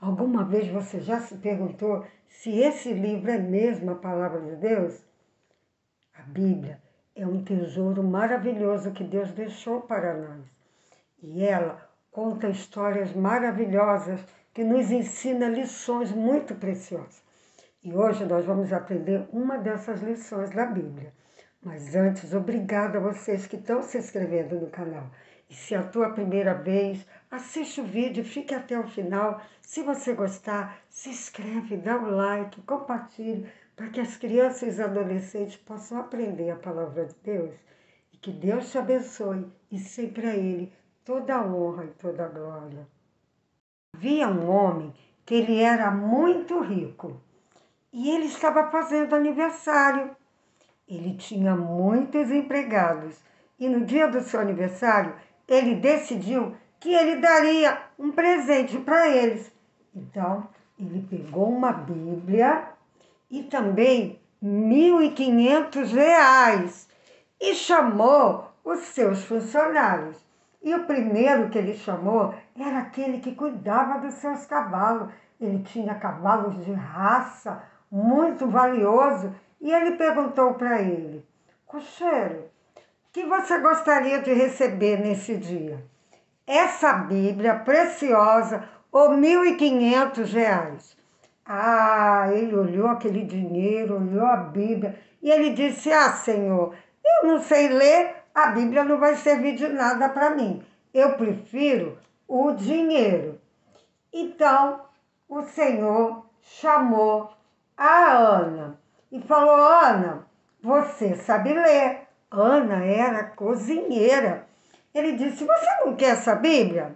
Alguma vez você já se perguntou se esse livro é mesmo a palavra de Deus? A Bíblia é um tesouro maravilhoso que Deus deixou para nós. E ela conta histórias maravilhosas que nos ensina lições muito preciosas. E hoje nós vamos aprender uma dessas lições da Bíblia. Mas antes, obrigada a vocês que estão se inscrevendo no canal. E se é a tua primeira vez, assiste o vídeo, fique até o final. Se você gostar, se inscreve, dá um like, compartilhe, para que as crianças e os adolescentes possam aprender a palavra de Deus. E que Deus te abençoe e sempre a Ele toda a honra e toda a glória. Havia um homem que ele era muito rico e ele estava fazendo aniversário. Ele tinha muitos empregados e no dia do seu aniversário ele decidiu que ele daria um presente para eles. Então ele pegou uma Bíblia e também R$ 1.500 e chamou os seus funcionários. E o primeiro que ele chamou era aquele que cuidava dos seus cavalos. Ele tinha cavalos de raça, muito valioso, e ele perguntou para ele: cocheiro, o que você gostaria de receber nesse dia? Essa Bíblia preciosa ou R$ 1.500? Ele olhou aquele dinheiro, olhou a Bíblia e ele disse: Senhor, eu não sei ler, a Bíblia não vai servir de nada para mim. Eu prefiro o dinheiro. Então, o Senhor chamou a Ana e falou: Ana, você sabe ler. Ana era cozinheira. Ele disse: você não quer essa Bíblia?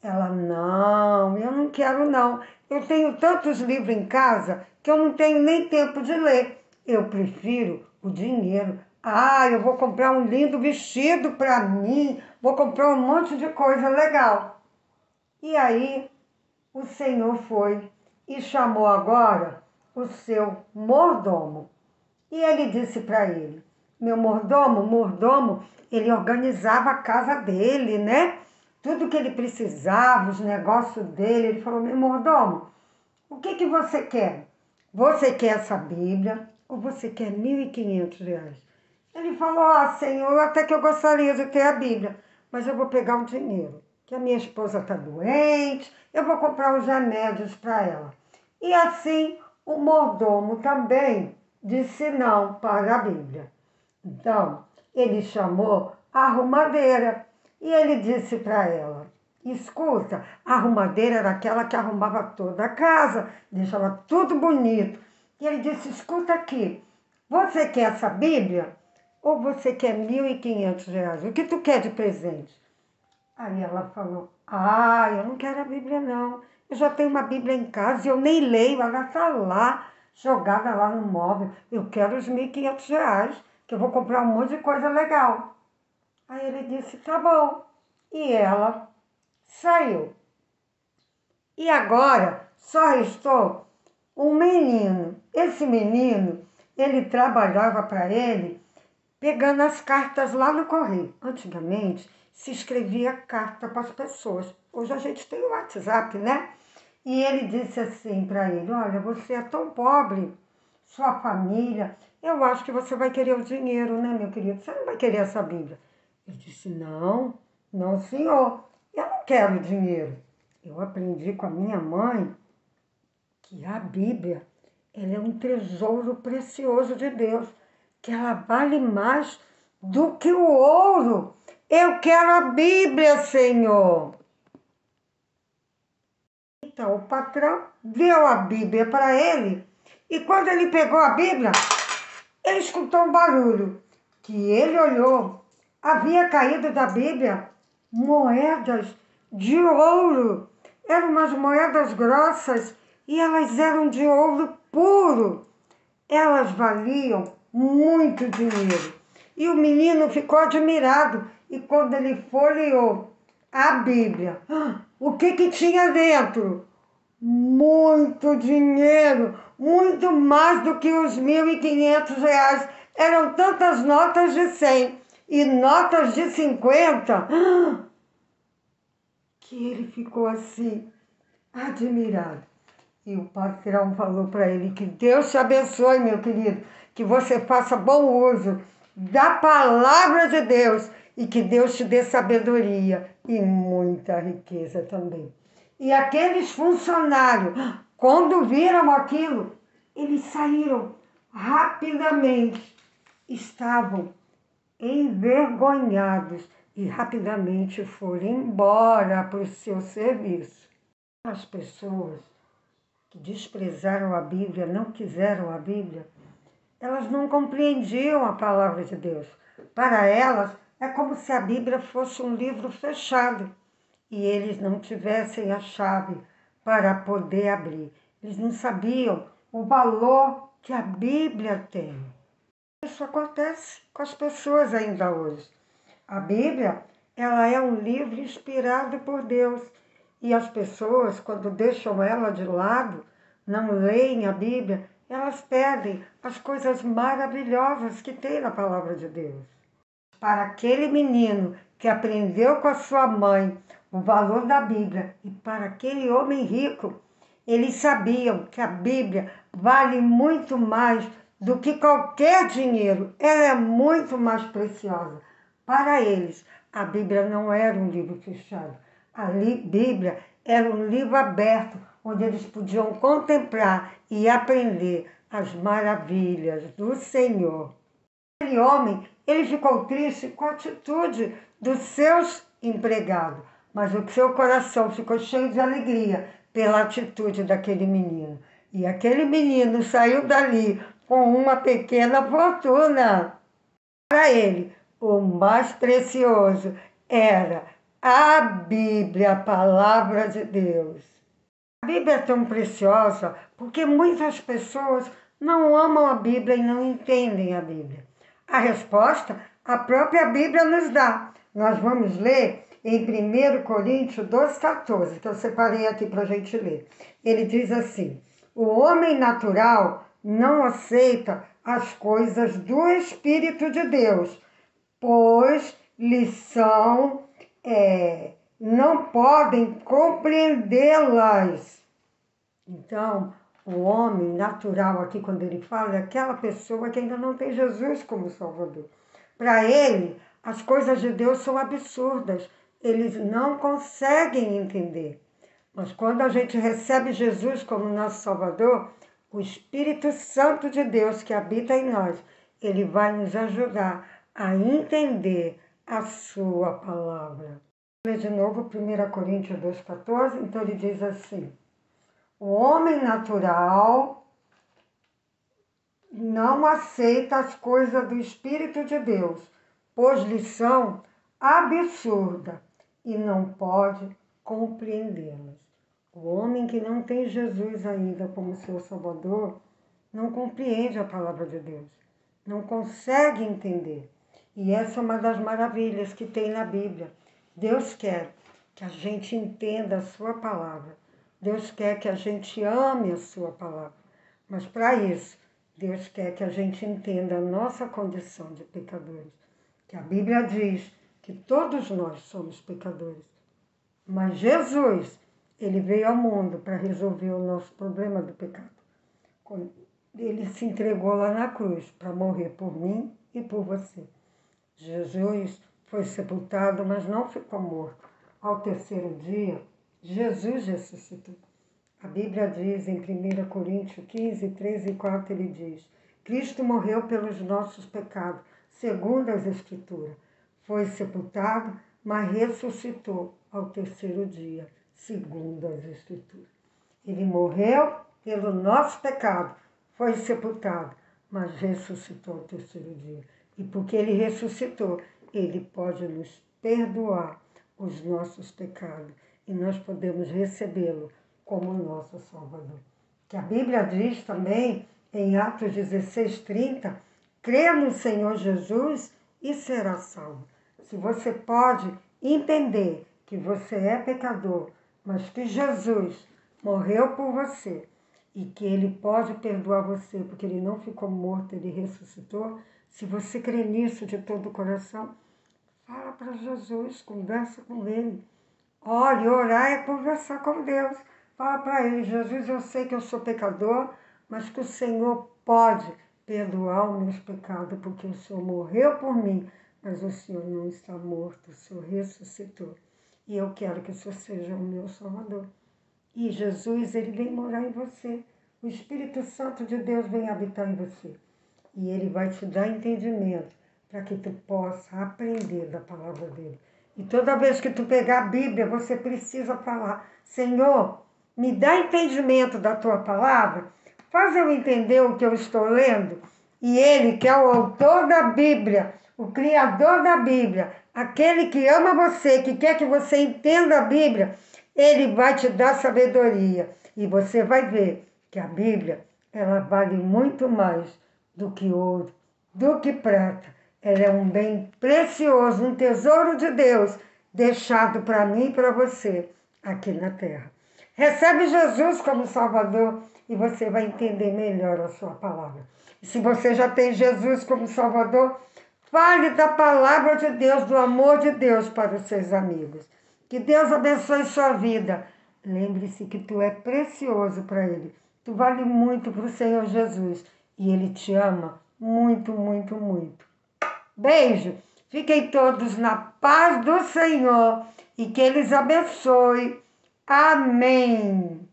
Ela: não, eu não quero não. Eu tenho tantos livros em casa que eu não tenho nem tempo de ler. Eu prefiro o dinheiro. Eu vou comprar um lindo vestido para mim, vou comprar um monte de coisa legal. E aí o Senhor foi e chamou agora o seu mordomo. E ele disse para ele: meu mordomo, ele organizava a casa dele, né? Tudo que ele precisava, os negócios dele. Ele falou: meu mordomo, o que você quer? Você quer essa Bíblia ou você quer R$ 1.500? Ele falou: Senhor, até que eu gostaria de ter a Bíblia, mas eu vou pegar o dinheiro, que a minha esposa está doente, eu vou comprar os remédios para ela. E assim o mordomo também disse não para a Bíblia. Então, ele chamou a arrumadeira e ele disse para ela: escuta, a arrumadeira era aquela que arrumava toda a casa, deixava tudo bonito. E ele disse: escuta aqui, você quer essa Bíblia ou você quer R$ 1.500? O que tu quer de presente? Aí ela falou: eu não quero a Bíblia não. Eu já tenho uma Bíblia em casa e eu nem leio, ela está lá, jogada lá no móvel. Eu quero os R$ 1.500, que eu vou comprar um monte de coisa legal. Aí ele disse: tá bom. E ela saiu. E agora só restou um menino. Esse menino, ele trabalhava para ele pegando as cartas lá no correio. Antigamente se escrevia carta para as pessoas. Hoje a gente tem o WhatsApp, né? E ele disse assim para ele: olha, você é tão pobre, sua família, eu acho que você vai querer o dinheiro, né, meu querido? Você não vai querer essa Bíblia. Ele disse: não, não, senhor, eu não quero dinheiro. Eu aprendi com a minha mãe que a Bíblia, ela é um tesouro precioso de Deus, que ela vale mais do que o ouro. Eu quero a Bíblia, Senhor. Então o patrão deu a Bíblia para ele e quando ele pegou a Bíblia, ele escutou um barulho. Que ele olhou, havia caído da Bíblia moedas de ouro. Eram umas moedas grossas e elas eram de ouro puro. Elas valiam muito dinheiro. E o menino ficou admirado. E quando ele folheou a Bíblia, o que tinha dentro? Muito dinheiro, muito mais do que os R$ 1.500. Eram tantas notas de 100 e notas de 50 que ele ficou assim, admirado. E o patrão falou para ele que Deus te abençoe, meu querido, que você faça bom uso da palavra de Deus e que Deus te dê sabedoria e muita riqueza também. E aqueles funcionários, quando viram aquilo, eles saíram rapidamente, estavam envergonhados e rapidamente foram embora para o seu serviço. As pessoas que desprezaram a Bíblia, não quiseram a Bíblia, elas não compreendiam a palavra de Deus. Para elas, é como se a Bíblia fosse um livro fechado e eles não tivessem a chave para poder abrir. Eles não sabiam o valor que a Bíblia tem. Isso acontece com as pessoas ainda hoje. A Bíblia, ela é um livro inspirado por Deus. E as pessoas, quando deixam ela de lado, não leem a Bíblia, elas perdem as coisas maravilhosas que tem na palavra de Deus. Para aquele menino que aprendeu com a sua mãe o valor da Bíblia e para aquele homem rico, eles sabiam que a Bíblia vale muito mais do que qualquer dinheiro. Ela é muito mais preciosa. Para eles, a Bíblia não era um livro fechado. A Bíblia era um livro aberto, onde eles podiam contemplar e aprender as maravilhas do Senhor. Aquele homem, ele ficou triste com a atitude dos seus empregados, mas o seu coração ficou cheio de alegria pela atitude daquele menino. E aquele menino saiu dali com uma pequena fortuna. Para ele, o mais precioso era a Bíblia, a palavra de Deus. A Bíblia é tão preciosa porque muitas pessoas não amam a Bíblia e não entendem a Bíblia. A resposta a própria Bíblia nos dá. Nós vamos ler em 1 Coríntios 2,14, que eu separei aqui para a gente ler. Ele diz assim: o homem natural não aceita as coisas do Espírito de Deus, pois não podem compreendê-las. Então, o homem natural aqui, quando ele fala, é aquela pessoa que ainda não tem Jesus como Salvador. Para ele, as coisas de Deus são absurdas. Eles não conseguem entender. Mas quando a gente recebe Jesus como nosso Salvador, o Espírito Santo de Deus que habita em nós, ele vai nos ajudar a entender a sua palavra. Vou ler de novo 1 Coríntios 2,14, então ele diz assim: o homem natural não aceita as coisas do Espírito de Deus, pois lhes são absurdas e não pode compreendê-las. O homem que não tem Jesus ainda como seu Salvador não compreende a palavra de Deus, não consegue entender. E essa é uma das maravilhas que tem na Bíblia. Deus quer que a gente entenda a sua palavra. Deus quer que a gente ame a sua palavra. Mas para isso, Deus quer que a gente entenda a nossa condição de pecadores. Que a Bíblia diz que todos nós somos pecadores. Mas Jesus, ele veio ao mundo para resolver o nosso problema do pecado. Ele se entregou lá na cruz para morrer por mim e por você. Jesus foi sepultado, mas não ficou morto. Ao terceiro dia, Jesus ressuscitou. A Bíblia diz em 1 Coríntios 15, 3 e 4, ele diz: Cristo morreu pelos nossos pecados, segundo as Escrituras. Foi sepultado, mas ressuscitou ao terceiro dia, segundo as Escrituras. Ele morreu pelo nosso pecado, foi sepultado, mas ressuscitou ao terceiro dia. E porque ele ressuscitou, ele pode nos perdoar os nossos pecados e nós podemos recebê-lo como nosso Salvador. Que a Bíblia diz também, em Atos 16:30, crê no Senhor Jesus e será salvo. Se você pode entender que você é pecador, mas que Jesus morreu por você e que ele pode perdoar você, porque ele não ficou morto, ele ressuscitou, se você crê nisso de todo o coração, fala para Jesus, conversa com ele. Olha, orar é conversar com Deus. Fala para ele: Jesus, eu sei que eu sou pecador, mas que o Senhor pode perdoar os meus pecados, porque o Senhor morreu por mim, mas o Senhor não está morto, o Senhor ressuscitou. E eu quero que o Senhor seja o meu Salvador. E Jesus, ele vem morar em você. O Espírito Santo de Deus vem habitar em você. E ele vai te dar entendimento para que tu possa aprender da palavra dele. E toda vez que tu pegar a Bíblia, você precisa falar: Senhor, me dá entendimento da tua palavra, faz eu entender o que eu estou lendo. E ele, que é o autor da Bíblia, o criador da Bíblia, aquele que ama você, que quer que você entenda a Bíblia, ele vai te dar sabedoria. E você vai ver que a Bíblia, ela vale muito mais do que ouro, do que prata. Ela é um bem precioso, um tesouro de Deus, deixado para mim e para você aqui na terra. Recebe Jesus como Salvador e você vai entender melhor a sua palavra. E se você já tem Jesus como Salvador, fale da palavra de Deus, do amor de Deus para os seus amigos. Que Deus abençoe sua vida. Lembre-se que tu é precioso para Ele. Tu vale muito para o Senhor Jesus. E Ele te ama muito, muito, muito. Beijo. Fiquem todos na paz do Senhor e que Ele os abençoe. Amém.